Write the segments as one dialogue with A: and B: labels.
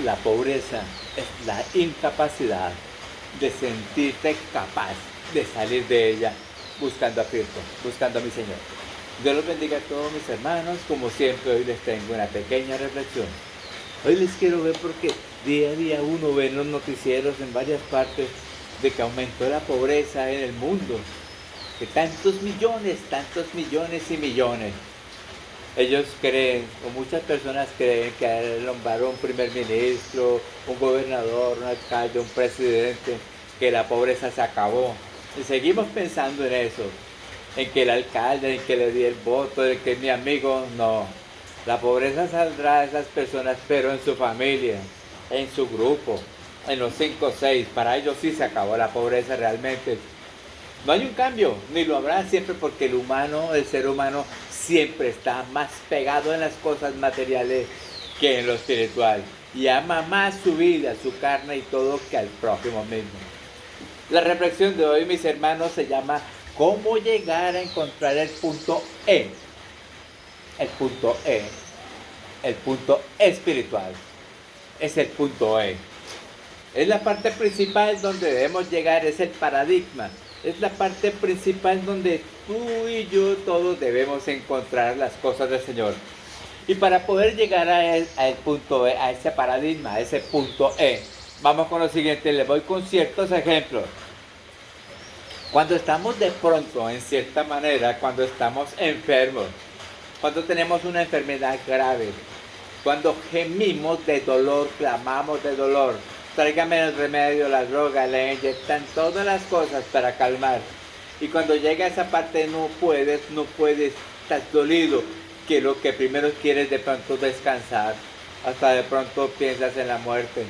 A: La pobreza es la incapacidad de sentirte capaz de salir de ella buscando a Cristo, buscando a mi Señor. Dios los bendiga a todos mis hermanos. Como siempre, hoy les tengo una pequeña reflexión. Hoy les quiero ver porque día a día uno ve en los noticieros en varias partes de que aumentó la pobreza en el mundo. Que tantos millones y millones. Ellos creen, o muchas personas creen que al nombrar un primer ministro, un gobernador, un alcalde, un presidente, que la pobreza se acabó. Y seguimos pensando en eso, en que el alcalde, en que le di el voto, en que es mi amigo. No, la pobreza saldrá de esas personas, pero en su familia, en su grupo, en los 5 o 6. Para ellos sí se acabó la pobreza realmente. No hay un cambio, ni lo habrá siempre, porque el humano, el ser humano, siempre está más pegado en las cosas materiales que en lo espiritual. Y ama más su vida, su carne y todo que al prójimo mismo. La reflexión de hoy, mis hermanos, se llama ¿cómo llegar a encontrar el punto E? El punto E, el punto espiritual, es el punto E. Es la parte principal donde debemos llegar, es el paradigma. Es la parte principal donde tú y yo todos debemos encontrar las cosas del Señor. Y para poder llegar a el punto E, a ese paradigma, a ese punto E, vamos con lo siguiente, les voy con ciertos ejemplos. Cuando estamos de pronto, en cierta manera, cuando estamos enfermos, cuando tenemos una enfermedad grave, cuando gemimos de dolor, clamamos de dolor, tráigame el remedio, la droga, le inyectan todas las cosas para calmar. Y cuando llega a esa parte no puedes, estás dolido, que lo que primero quieres de pronto descansar, hasta de pronto piensas en la muerte.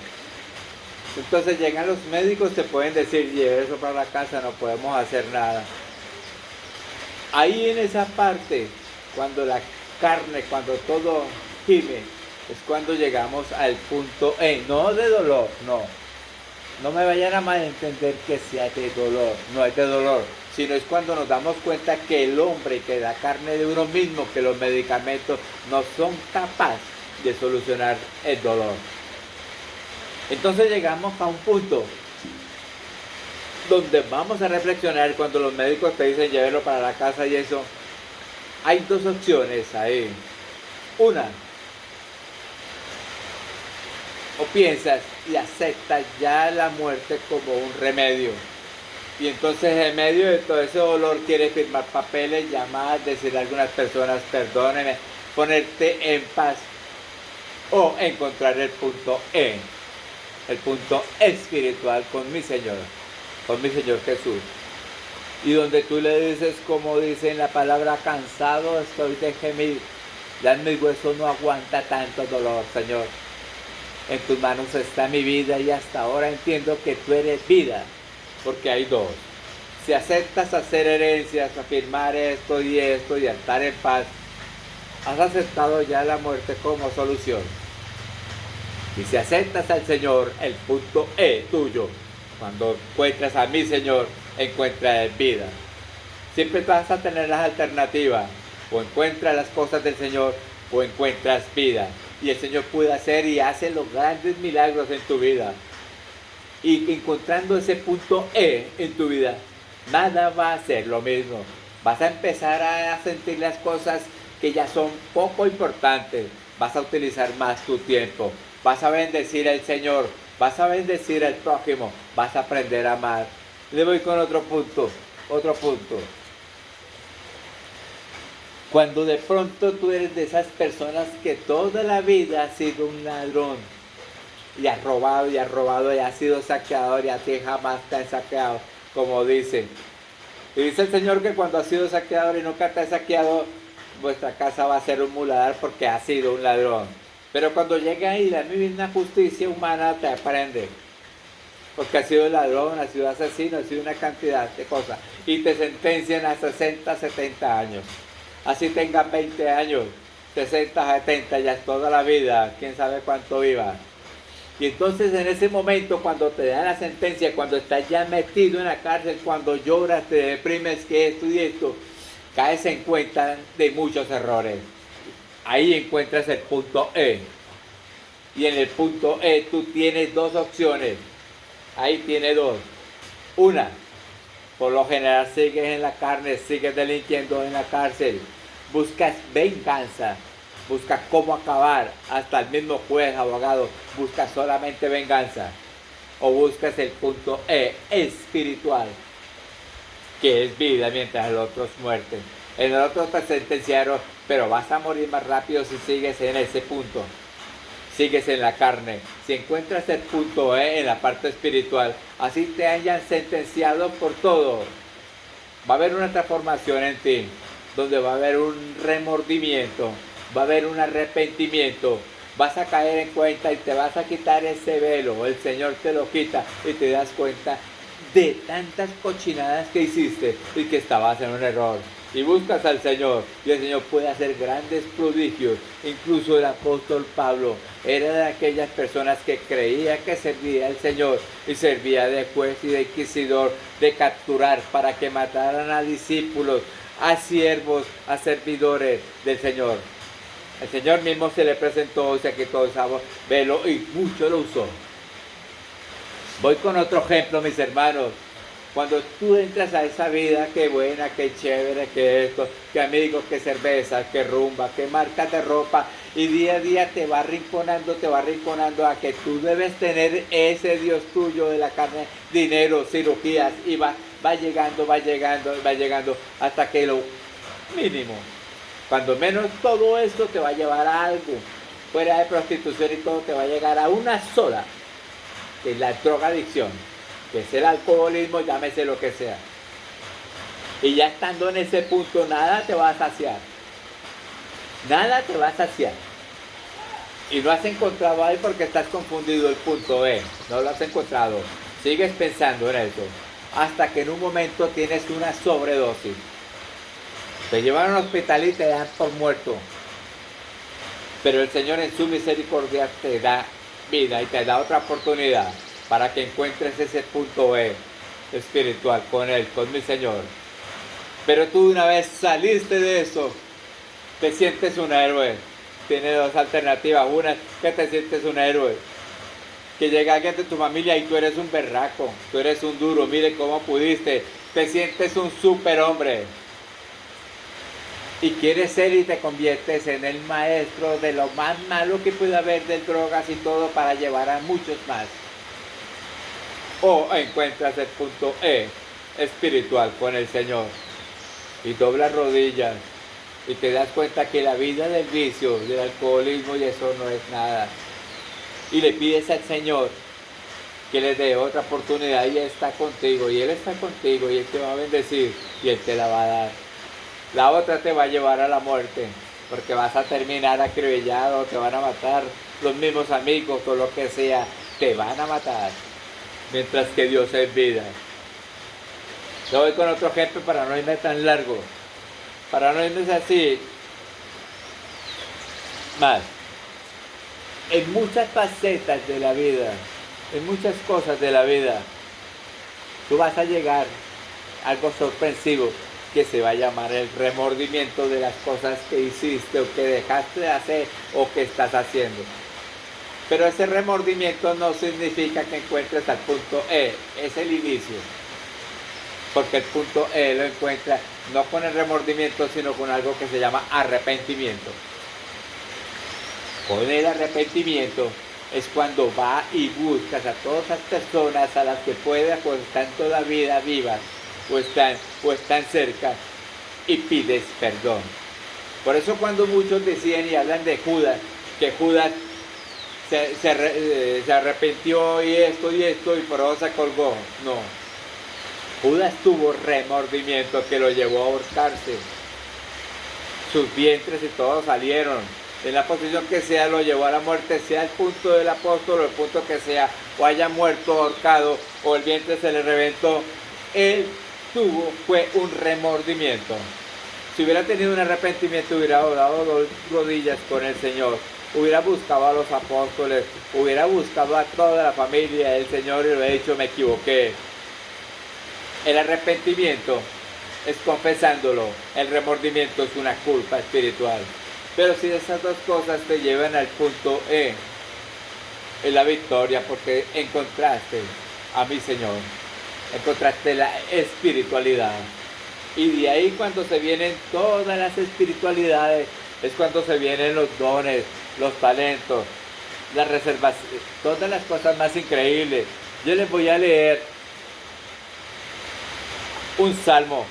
A: Entonces llegan los médicos, te pueden decir, lleve eso para la casa, no podemos hacer nada. Ahí en esa parte, cuando la carne, cuando todo gime, es cuando llegamos al punto E, no de dolor, no. No me vayan a malentender que sea de dolor, no es de dolor, sino es cuando nos damos cuenta que el hombre, que la carne de uno mismo, que los medicamentos no son capaces de solucionar el dolor. Entonces llegamos a un punto donde vamos a reflexionar cuando los médicos te dicen llévelo para la casa y eso. Hay dos opciones ahí. Una, o piensas y aceptas ya la muerte como un remedio. Y entonces en medio de todo ese dolor quieres firmar papeles, llamar, decirle a algunas personas perdónenme, ponerte en paz o encontrar el punto E, el punto espiritual con mi Señor Jesús. Y donde tú le dices, como dice en la palabra, cansado estoy de gemir, ya en mis huesos no aguanta tanto dolor, Señor. En tus manos está mi vida y hasta ahora entiendo que tú eres vida, porque hay dos. Si aceptas hacer herencias, afirmar esto y estar en paz, has aceptado ya la muerte como solución. Y si aceptas al Señor, el punto E tuyo, cuando encuentras a mi Señor, encuentras vida. Siempre vas a tener las alternativas, o encuentras las cosas del Señor, o encuentras vida. Y el Señor puede hacer y hace los grandes milagros en tu vida. Y encontrando ese punto E en tu vida, nada va a ser lo mismo. Vas a empezar a sentir las cosas que ya son poco importantes. Vas a utilizar más tu tiempo. Vas a bendecir al Señor. Vas a bendecir al prójimo. Vas a aprender a amar. Le voy con otro punto. Cuando de pronto tú eres de esas personas que toda la vida has sido un ladrón y has robado y has sido saqueador y a ti jamás te han saqueado, como dice. Y dice el Señor que cuando has sido saqueador y nunca te has saqueado, vuestra casa va a ser un muladar porque has sido un ladrón. Pero cuando llega ahí la misma justicia humana te aprende. Porque has sido ladrón, has sido asesino, has sido una cantidad de cosas. Y te sentencian a 60, 70 años. Así tengan 20 años, 60, 70, ya es toda la vida, quién sabe cuánto viva. Y entonces en ese momento, cuando te dan la sentencia, cuando estás ya metido en la cárcel, cuando lloras, te deprimes, que esto y esto, caes en cuenta de muchos errores. Ahí encuentras el punto E. Y en el punto E tú tienes dos opciones. Ahí tiene dos. Una, por lo general sigues en la carne, sigues delinquiendo en la cárcel, buscas venganza, buscas cómo acabar, hasta el mismo juez, abogado, busca solamente venganza. O buscas el punto E, espiritual, que es vida, mientras el otro es muerte. En el otro te sentenciaron, pero vas a morir más rápido si sigues en ese punto. Sigues en la carne. Si encuentras el punto E en la parte espiritual, así te hayan sentenciado por todo, va a haber una transformación en ti, donde va a haber un remordimiento, va a haber un arrepentimiento, vas a caer en cuenta y te vas a quitar ese velo, el Señor te lo quita y te das cuenta de tantas cochinadas que hiciste y que estabas en un error. Y buscas al Señor, y el Señor puede hacer grandes prodigios. Incluso el apóstol Pablo era de aquellas personas que creía que servía al Señor y servía de juez y de inquisidor, de capturar para que mataran a discípulos, a siervos, a servidores del Señor. El Señor mismo se le presentó y se quitó ese velo y mucho lo usó. Voy con otro ejemplo, mis hermanos. Cuando tú entras a esa vida, qué buena, qué chévere, qué esto, qué amigos, qué cerveza, qué rumba, qué marcas de ropa, y día a día te va arrinconando a que tú debes tener ese Dios tuyo de la carne, dinero, cirugías, y va llegando, hasta que lo mínimo, cuando menos todo esto te va a llevar a algo, fuera de prostitución y todo, te va a llegar a una sola, que es la drogadicción, que es el alcoholismo, llámese lo que sea. Y ya estando en ese punto, nada te va a saciar. Nada te va a saciar. Y no has encontrado ahí porque estás confundido el punto E. No lo has encontrado. Sigues pensando en eso. Hasta que en un momento tienes una sobredosis. Te llevan a un hospital y te dan por muerto. Pero el Señor en su misericordia te da vida y te da otra oportunidad para que encuentres ese punto E espiritual con Él, con mi Señor. Pero tú una vez saliste de eso, te sientes un héroe. Tienes dos alternativas. Una, que te sientes un héroe. Que llega alguien de tu familia y tú eres un berraco, tú eres un duro, mire cómo pudiste. Te sientes un superhombre. Y quieres ser y te conviertes en el maestro de lo más malo que puede haber de drogas y todo para llevar a muchos más. O encuentras el punto E espiritual con el Señor y doblas rodillas y te das cuenta que la vida del vicio, del alcoholismo y eso no es nada. Y le pides al Señor que le dé otra oportunidad y Él está contigo y Él está contigo y Él te va a bendecir y Él te la va a dar. La otra te va a llevar a la muerte porque vas a terminar acribillado, te van a matar los mismos amigos o lo que sea, te van a matar. Mientras que Dios es vida. Yo voy con otro ejemplo para no irme tan largo. Para no irme así. Más. En muchas facetas de la vida, en muchas cosas de la vida, tú vas a llegar a algo sorpresivo que se va a llamar el remordimiento de las cosas que hiciste o que dejaste de hacer o que estás haciendo. Pero ese remordimiento no significa que encuentres al punto E, es el inicio. Porque el punto E lo encuentra no con el remordimiento, sino con algo que se llama arrepentimiento. Con el arrepentimiento es cuando va y buscas a todas esas personas a las que puedas o están todavía vivas o están cerca y pides perdón. Por eso cuando muchos decían y hablan de Judas, que Judas se arrepintió y esto y por eso se colgó. No. Judas tuvo remordimiento que lo llevó a ahorcarse. Sus vientres y todos salieron. En la posición que sea lo llevó a la muerte, sea el punto del apóstol o el punto que sea, o haya muerto ahorcado o el vientre se le reventó. Él fue un remordimiento. Si hubiera tenido un arrepentimiento, hubiera dado dos rodillas con el Señor. Hubiera buscado a los apóstoles, hubiera buscado a toda la familia del Señor y le hubiera dicho, me equivoqué. El arrepentimiento es confesándolo, el remordimiento es una culpa espiritual. Pero si esas dos cosas te llevan al punto E, es la victoria, porque encontraste a mi Señor, encontraste la espiritualidad. Y de ahí cuando se vienen todas las espiritualidades, es cuando se vienen los dones, los talentos, las reservas, todas las cosas más increíbles. Yo les voy a leer un salmo.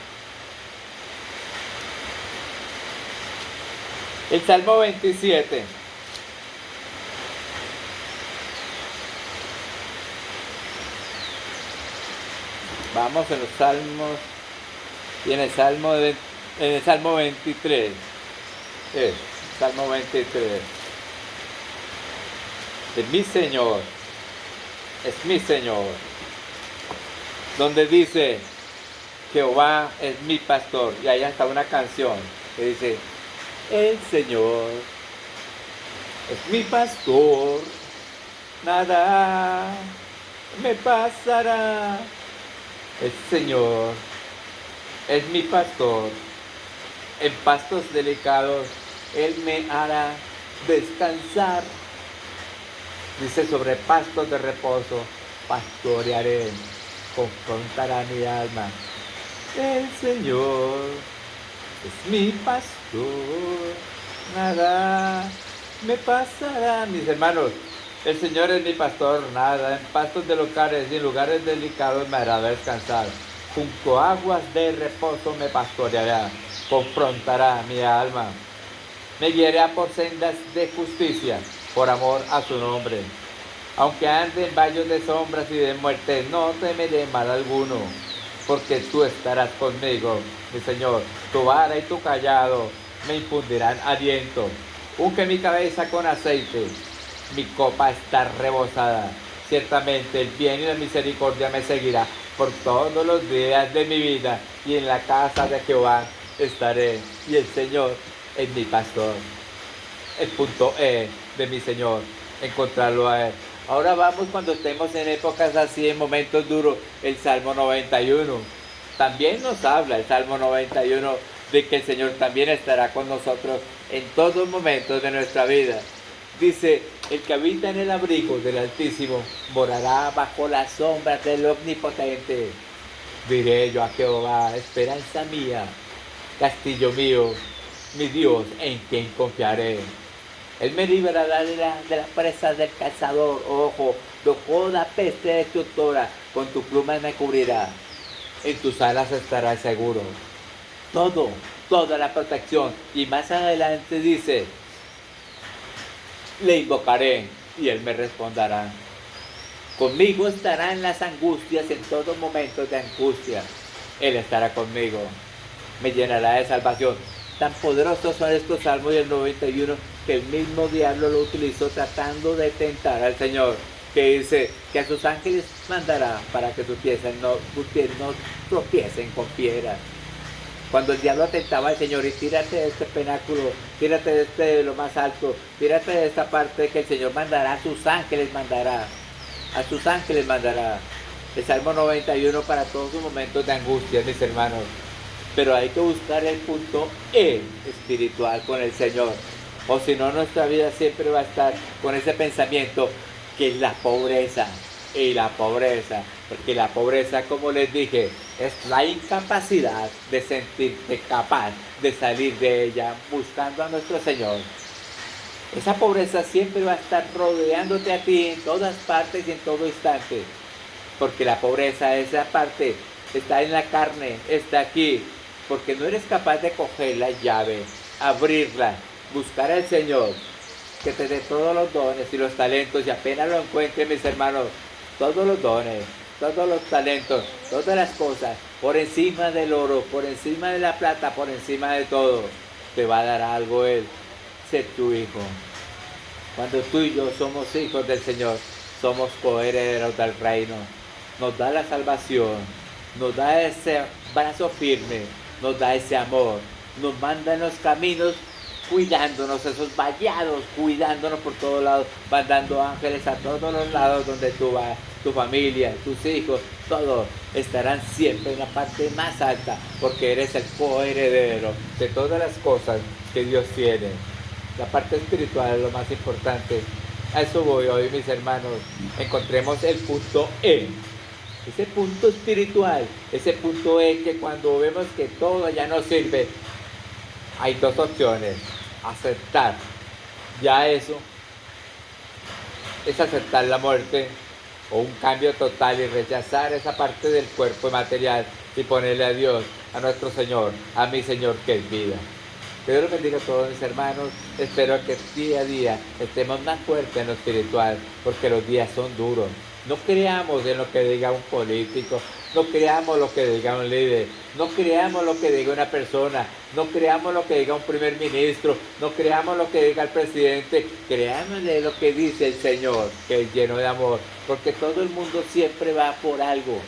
A: El Salmo 27. Vamos en los salmos. Y en el Salmo 23. Salmo 23. Es mi Señor. Es mi Señor. Donde dice, Jehová es mi pastor. Y ahí está una canción que dice, el Señor es mi pastor, nada me pasará. El Señor es mi pastor, en pastos delicados Él me hará descansar. Dice, sobre pastos de reposo pastorearé, confrontará mi alma. El Señor es mi pastor, nada me pasará. Mis hermanos, el Señor es mi pastor, nada, en pastos de locales y en lugares delicados me hará descansar. Junto a aguas de reposo me pastoreará, confrontará mi alma. Me guiará por sendas de justicia, por amor a su nombre. Aunque ande en valles de sombras y de muerte, no temeré mal alguno, porque tú estarás conmigo, mi Señor. Tu vara y tu callado me infundirán aliento. Unge mi cabeza con aceite, mi copa está rebosada. Ciertamente el bien y la misericordia me seguirá por todos los días de mi vida, y en la casa de Jehová estaré, y el Señor es mi pastor. El punto E de mi Señor, encontrarlo a Él. Ahora vamos, cuando estemos en épocas así, en momentos duros, el Salmo 91. También nos habla el Salmo 91 de que el Señor también estará con nosotros en todos momentos de nuestra vida. Dice, el que habita en el abrigo del Altísimo morará bajo las sombras del Omnipotente. Diré yo a Jehová, esperanza mía, castillo mío, mi Dios, en quien confiaré. Él me librará de la presa del cazador. Ojo, de toda peste destructora, con tu pluma me cubrirá. En tus alas estarás seguro. Toda la protección. Y más adelante dice, le invocaré y Él me responderá. Conmigo estará en las angustias, en todo momento de angustia. Él estará conmigo. Me llenará de salvación. Tan poderosos son estos salmos del 91 que el mismo diablo lo utilizó tratando de tentar al Señor, que dice que a sus ángeles mandará para que tus pies no tropiecen con piedras. Cuando el diablo atentaba al Señor, y tírate de este penáculo, tírate de lo más alto, tírate de esta parte, que el Señor mandará, a sus ángeles mandará, a sus ángeles mandará. El Salmo 91 para todos los momentos de angustia, mis hermanos. Pero hay que buscar el punto E espiritual con el Señor. O si no, nuestra vida siempre va a estar con ese pensamiento que es la pobreza. Y la pobreza, porque la pobreza, como les dije, es la incapacidad de sentirte capaz de salir de ella buscando a nuestro Señor. Esa pobreza siempre va a estar rodeándote a ti en todas partes y en todo instante. Porque la pobreza, esa parte, está en la carne, está aquí. Porque no eres capaz de coger la llave, abrirla, buscar al Señor, que te dé todos los dones y los talentos, y apenas lo encuentres, mis hermanos, todos los dones, todos los talentos, todas las cosas, por encima del oro, por encima de la plata, por encima de todo, te va a dar algo Él, ser tu hijo. Cuando tú y yo somos hijos del Señor, somos coherederos del reino. Nos da la salvación, nos da ese brazo firme, nos da ese amor, nos manda en los caminos cuidándonos, esos vallados, cuidándonos por todos lados, mandando ángeles a todos los lados donde tú vas, tu familia, tus hijos, todos estarán siempre en la parte más alta, porque eres el coheredero de todas las cosas que Dios tiene. La parte espiritual es lo más importante. A eso voy hoy, mis hermanos. Encontremos el punto E. Ese punto espiritual, ese punto E que cuando vemos que todo ya no sirve, hay dos opciones. Aceptar. Ya eso es aceptar la muerte o un cambio total y rechazar esa parte del cuerpo material y ponerle a Dios, a nuestro Señor, a mi Señor que es vida. Que Dios los bendiga a todos mis hermanos. Espero que día a día estemos más fuertes en lo espiritual, porque los días son duros. No creamos en lo que diga un político, no creamos lo que diga un líder, no creamos lo que diga una persona, no creamos lo que diga un primer ministro, no creamos lo que diga el presidente, creámosle lo que dice el Señor, que es lleno de amor, porque todo el mundo siempre va por algo.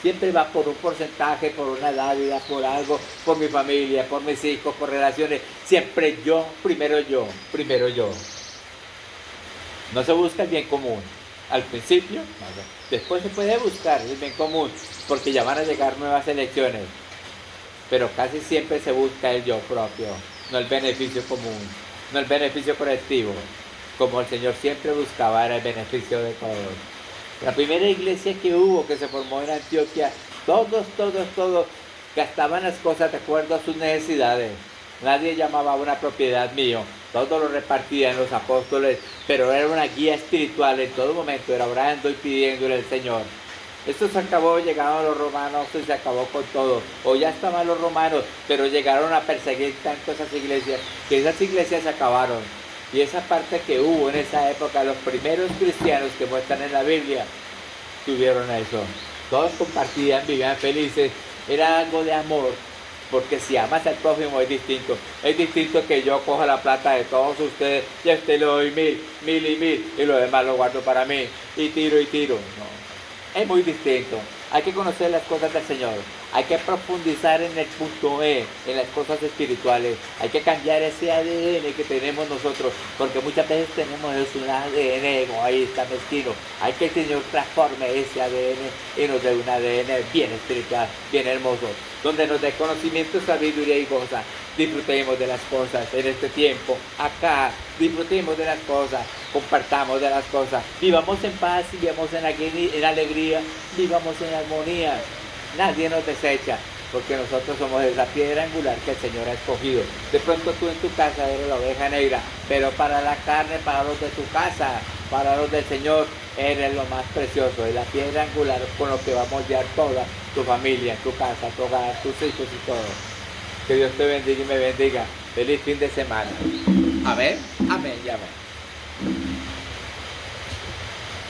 A: Siempre va por un porcentaje, por una dádiva, por algo, por mi familia, por mis hijos, por relaciones. Siempre yo, primero yo, primero yo. No se busca el bien común. Al principio, después se puede buscar el bien común, porque ya van a llegar nuevas elecciones. Pero casi siempre se busca el yo propio, no el beneficio común, no el beneficio colectivo. Como el Señor siempre buscaba, era el beneficio de todos. La primera iglesia que hubo, que se formó en Antioquia, todos gastaban las cosas de acuerdo a sus necesidades. Nadie llamaba a una propiedad mío, todos lo repartían los apóstoles, pero era una guía espiritual en todo momento, era orando y pidiéndole al Señor. Esto se acabó, llegaron los romanos y se acabó con todo. O ya estaban los romanos, pero llegaron a perseguir tanto esas iglesias, que esas iglesias se acabaron. Y esa parte que hubo en esa época, los primeros cristianos que muestran en la Biblia, tuvieron eso. Todos compartían, vivían felices, era algo de amor, porque si amas al prójimo es distinto. Es distinto que yo coja la plata de todos ustedes y a usted le doy 1000 y lo demás lo guardo para mí y tiro. No, es muy distinto. Hay que conocer las cosas del Señor. Hay que profundizar en el punto E, en las cosas espirituales. Hay que cambiar ese ADN que tenemos nosotros, porque muchas veces tenemos un ADN egoísta, mezquino. Hay que el Señor transforme ese ADN y nos dé un ADN bien espiritual, bien hermoso, donde nos dé conocimiento, sabiduría y goza. Disfrutemos de las cosas en este tiempo, acá, disfrutemos de las cosas, compartamos de las cosas, vivamos en paz, vivamos en alegría, vivamos en armonía. Nadie nos desecha, porque nosotros somos esa piedra angular que el Señor ha escogido. De pronto tú en tu casa eres la oveja negra, pero para la carne, para los de tu casa, para los del Señor, eres lo más precioso, es la piedra angular con lo que va a moldear toda tu familia, tu casa, tu hogar, tus hijos y todo. Que Dios te bendiga y me bendiga. Feliz fin de semana. Amén, amén y amén.